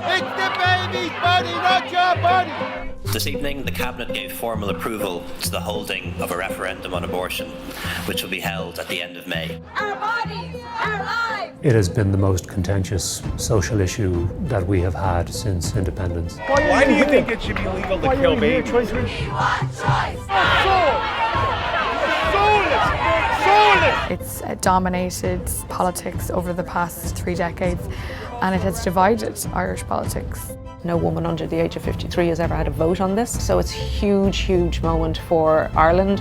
It's the baby's body, not your body! This evening, the Cabinet gave formal approval to the holding of a referendum on abortion, which will be held at the end of May. Our bodies, our lives! It has been the most contentious social issue that we have had since independence. Why do you think it should be legal to kill babies? One choice! It's dominated politics over the past 3 decades, and it has divided Irish politics. No woman under the age of 53 has ever had a vote on this, so it's a huge, huge moment for Ireland.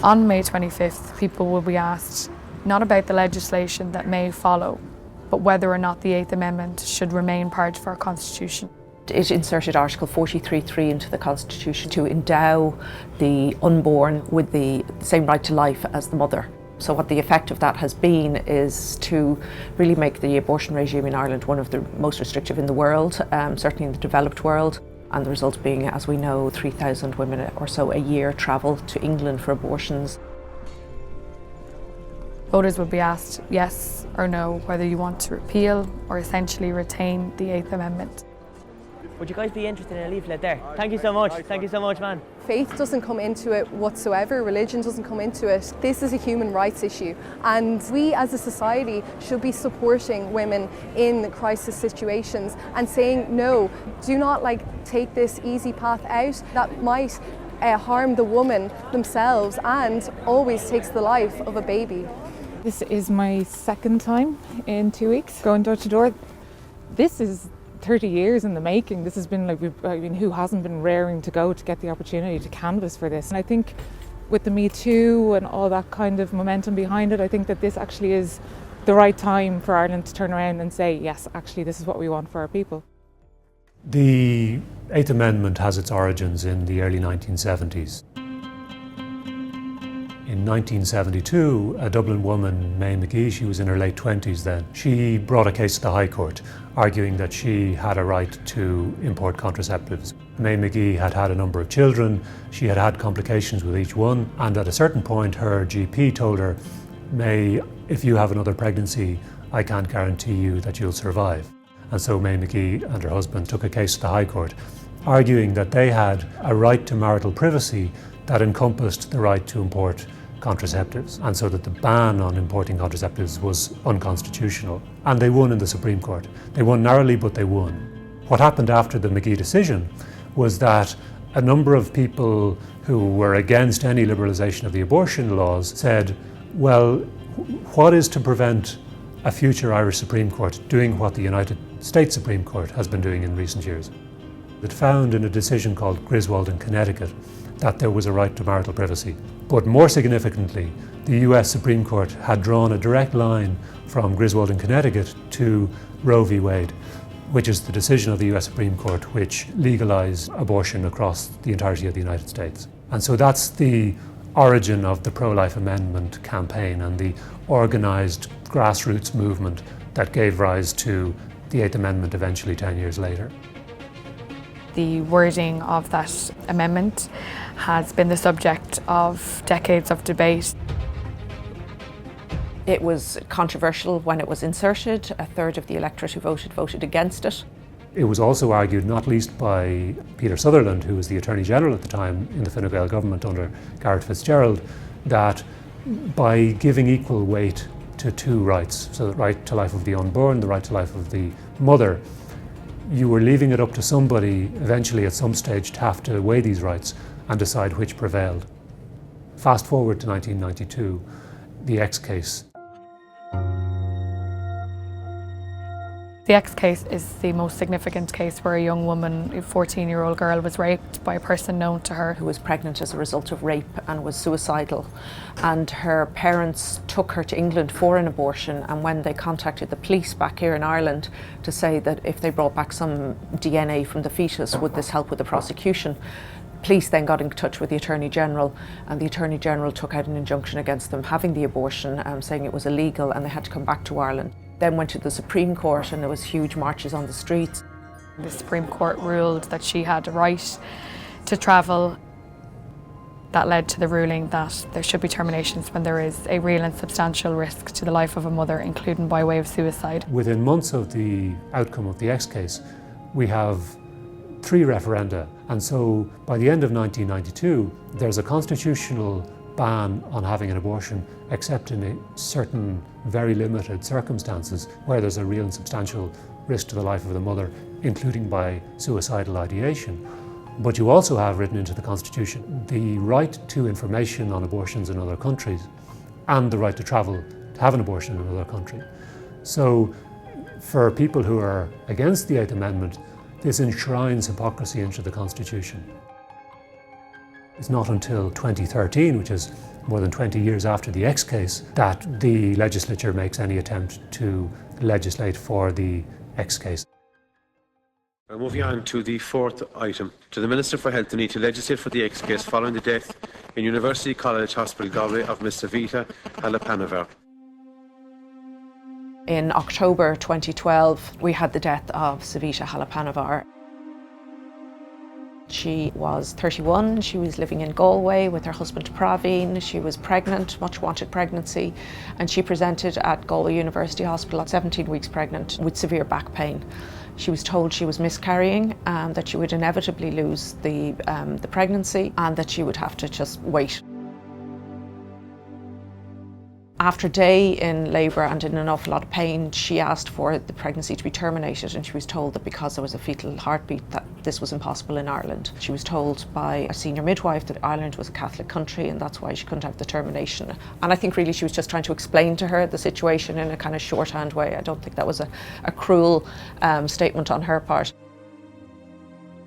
On May 25th, people will be asked not about the legislation that may follow, but whether or not the 8th Amendment should remain part of our Constitution. It inserted Article 43.3 into the Constitution to endow the unborn with the same right to life as the mother. So what the effect of that has been is to really make the abortion regime in Ireland one of the most restrictive in the world, certainly in the developed world. And the result being, as we know, 3,000 women or so a year travel to England for abortions. Voters will be asked yes or no whether you want to repeal or essentially retain the 8th Amendment. Would you guys be interested in a leaflet there? Thank you so much. Thank you so much, man. Faith doesn't come into it whatsoever. Religion doesn't come into it. This is a human rights issue, and we as a society should be supporting women in crisis situations and saying no, do not take this easy path out that might harm the woman themselves and always takes the life of a baby. This is my second time in 2 weeks going door to door. This is 30 years in the making. This has been who hasn't been raring to go to get the opportunity to canvass for this? And I think with the Me Too and all that kind of momentum behind it, I think that this actually is the right time for Ireland to turn around and say, yes, actually, this is what we want for our people. The 8th Amendment has its origins in the early 1970s. In 1972, a Dublin woman, May McGee, she was in her late 20s then, she brought a case to the High Court arguing that she had a right to import contraceptives. May McGee had had a number of children, she had had complications with each one, and at a certain point her GP told her, May, if you have another pregnancy, I can't guarantee you that you'll survive. And so May McGee and her husband took a case to the High Court arguing that they had a right to marital privacy that encompassed the right to import contraceptives, and so that the ban on importing contraceptives was unconstitutional. And they won in the Supreme Court. They won narrowly, but they won. What happened after the McGee decision was that a number of people who were against any liberalisation of the abortion laws said, well, what is to prevent a future Irish Supreme Court doing what the United States Supreme Court has been doing in recent years? It found in a decision called Griswold in Connecticut that there was a right to marital privacy. But more significantly, the US Supreme Court had drawn a direct line from Griswold in Connecticut to Roe v. Wade, which is the decision of the US Supreme Court which legalized abortion across the entirety of the United States. And so that's the origin of the pro-life amendment campaign and the organized grassroots movement that gave rise to the 8th Amendment eventually 10 years later. The wording of that amendment has been the subject of decades of debate. It was controversial when it was inserted. A third of the electorate who voted against it. It was also argued, not least by Peter Sutherland, who was the Attorney General at the time in the Fine Gael government under Garret Fitzgerald, that by giving equal weight to two rights, so the right to life of the unborn, the right to life of the mother, you were leaving it up to somebody eventually at some stage to have to weigh these rights and decide which prevailed. Fast forward to 1992, the X case. The X case is the most significant case where a young woman, a 14-year-old girl, was raped by a person known to her. Who was pregnant as a result of rape and was suicidal. And her parents took her to England for an abortion, and when they contacted the police back here in Ireland to say that if they brought back some DNA from the fetus, would this help with the prosecution? Police then got in touch with the Attorney General, and the Attorney General took out an injunction against them having the abortion, saying it was illegal and they had to come back to Ireland. Then went to the Supreme Court and there was huge marches on the streets. The Supreme Court ruled that she had a right to travel. That led to the ruling that there should be terminations when there is a real and substantial risk to the life of a mother, including by way of suicide. Within months of the outcome of the X case, we have 3 referenda, and so by the end of 1992, there's a constitutional ban on having an abortion, except in certain very limited circumstances where there's a real and substantial risk to the life of the mother, including by suicidal ideation. But you also have written into the Constitution the right to information on abortions in other countries and the right to travel to have an abortion in another country. So for people who are against the Eighth Amendment, this enshrines hypocrisy into the Constitution. It's not until 2013, which is more than 20 years after the X case, that the legislature makes any attempt to legislate for the X case. Moving on to the 4th item, to the Minister for Health, the need to legislate for the X case following the death in University College Hospital Galway of Ms. Savita Halappanavar. In October 2012, we had the death of Savita Halappanavar. She was 31, she was living in Galway with her husband Praveen. She was pregnant, much wanted pregnancy, and she presented at Galway University Hospital at 17 weeks pregnant with severe back pain. She was told she was miscarrying and that she would inevitably lose the pregnancy and that she would have to just wait. After a day in labour and in an awful lot of pain, she asked for the pregnancy to be terminated, and she was told that because there was a fetal heartbeat that this was impossible in Ireland. She was told by a senior midwife that Ireland was a Catholic country and that's why she couldn't have the termination. And I think really she was just trying to explain to her the situation in a kind of shorthand way. I don't think that was a cruel statement on her part.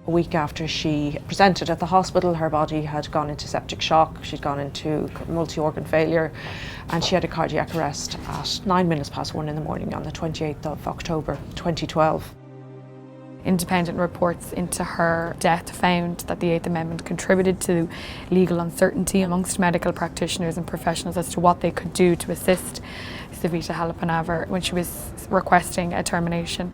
A week after she presented at the hospital, her body had gone into septic shock, she'd gone into multi-organ failure, and she had a cardiac arrest at 1:09 in the morning on the 28th of October 2012. Independent reports into her death found that the Eighth Amendment contributed to legal uncertainty amongst medical practitioners and professionals as to what they could do to assist Savita Halappanavar when she was requesting a termination.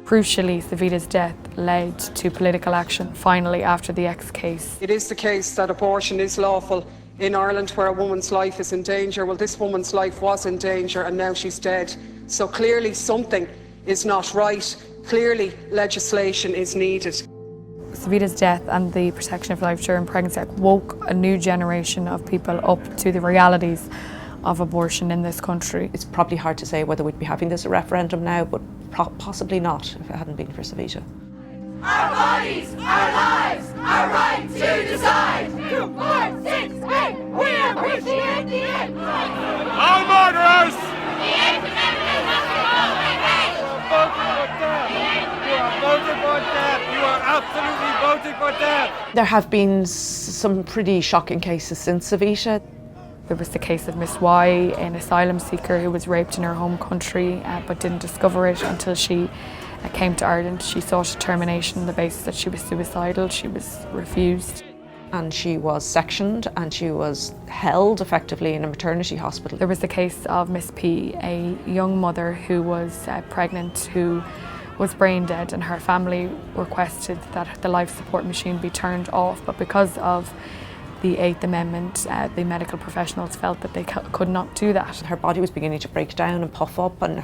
Crucially, Savita's death led to political action, finally, after the X case. It is the case that abortion is lawful in Ireland where a woman's life is in danger. Well, this woman's life was in danger and now she's dead. So clearly something is not right. Clearly legislation is needed. Savita's death and the Protection of Life During Pregnancy Act woke a new generation of people up to the realities of abortion in this country. It's probably hard to say whether we'd be having this a referendum now, but possibly not if it hadn't been for Savita. Our bodies, our lives, our right to decide. 2, 4, 6, 8, we appreciate the end. All murderers! The Eighth Amendment has You are voting for death! You are absolutely voting for death! There have been some pretty shocking cases since Savita. There was the case of Miss Y, an asylum seeker who was raped in her home country but didn't discover it until she came to Ireland. She sought a termination on the basis that she was suicidal. She was refused. And she was sectioned and she was held effectively in a maternity hospital. There was the case of Miss P, a young mother who was pregnant, who was brain dead, and her family requested that the life support machine be turned off, but because of the Eighth Amendment, the medical professionals felt that they could not do that. Her body was beginning to break down and puff up, and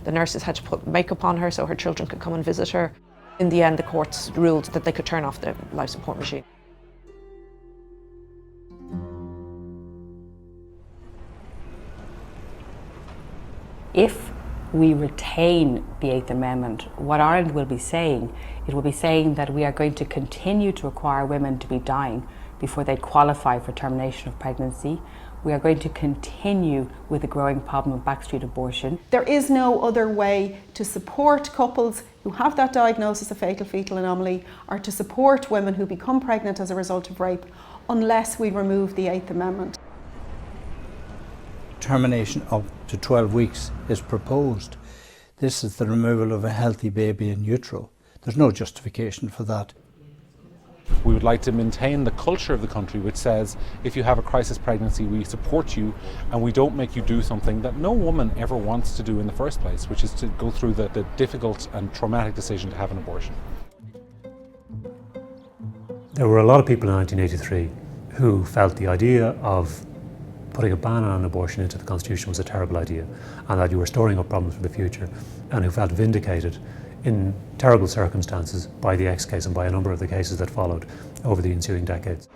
the nurses had to put makeup on her so her children could come and visit her. In the end, the courts ruled that they could turn off the life support machine. If we retain the Eighth Amendment, what Ireland will be saying, it will be saying that we are going to continue to require women to be dying before they qualify for termination of pregnancy. We are going to continue with the growing problem of backstreet abortion. There is no other way to support couples who have that diagnosis of fatal fetal anomaly, or to support women who become pregnant as a result of rape, unless we remove the Eighth Amendment. Termination up to 12 weeks is proposed. This is the removal of a healthy baby in utero. There's no justification for that. We would like to maintain the culture of the country which says if you have a crisis pregnancy, we support you and we don't make you do something that no woman ever wants to do in the first place, which is to go through the difficult and traumatic decision to have an abortion. There were a lot of people in 1983 who felt the idea of putting a ban on abortion into the Constitution was a terrible idea and that you were storing up problems for the future, and who felt vindicated in terrible circumstances by the X case and by a number of the cases that followed over the ensuing decades.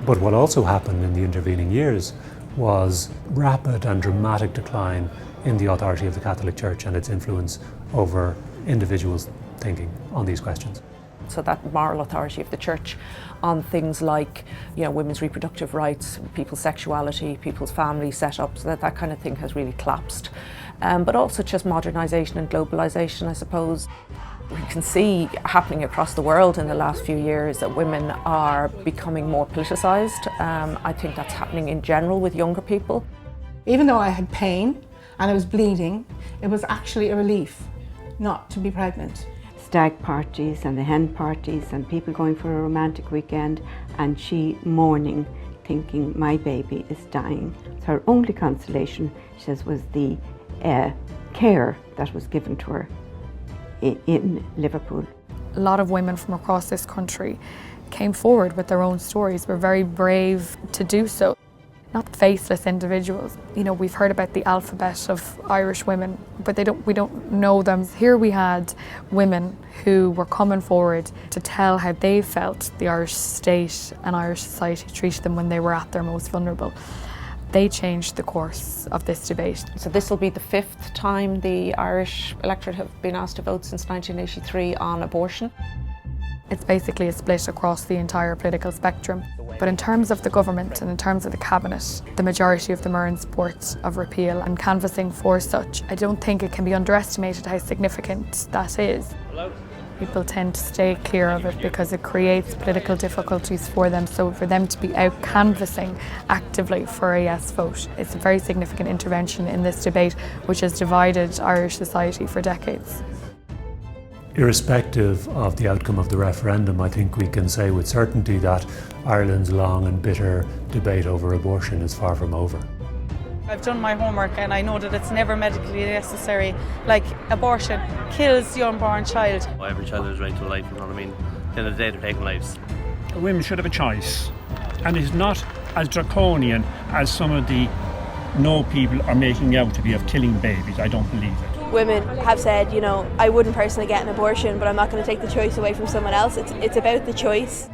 But what also happened in the intervening years was rapid and dramatic decline in the authority of the Catholic Church and its influence over individuals' thinking on these questions. So that moral authority of the Church on things like, women's reproductive rights, people's sexuality, people's family setups, that kind of thing has really collapsed. But also just modernisation and globalisation, I suppose. We can see happening across the world in the last few years that women are becoming more politicised. I think that's happening in general with younger people. Even though I had pain and I was bleeding, it was actually a relief not to be pregnant. Stag parties and the hen parties and people going for a romantic weekend, and she mourning, thinking my baby is dying. So her only consolation, she says, was the care that was given to her in Liverpool. A lot of women from across this country came forward with their own stories, were very brave to do so. Not faceless individuals. We've heard about the alphabet of Irish women, but we don't know them. Here we had women who were coming forward to tell how they felt the Irish state and Irish society treated them when they were at their most vulnerable. They changed the course of this debate. So this will be the 5th time the Irish electorate have been asked to vote since 1983 on abortion. It's basically a split across the entire political spectrum. But in terms of the government and in terms of the cabinet, the majority of them are in support of repeal and canvassing for such. I don't think it can be underestimated how significant that is. People tend to stay clear of it because it creates political difficulties for them. So for them to be out canvassing actively for a yes vote, it's a very significant intervention in this debate which has divided Irish society for decades. Irrespective of the outcome of the referendum, I think we can say with certainty that Ireland's long and bitter debate over abortion is far from over. I've done my homework and I know that it's never medically necessary. Like, abortion kills the unborn child. Every child has a right to life, you know what I mean? At the end of the day, they're taking lives. Women should have a choice, and it's not as draconian as some of the people are making out to be of killing babies. I don't believe it. Women have said, I wouldn't personally get an abortion, but I'm not going to take the choice away from someone else. It's about the choice.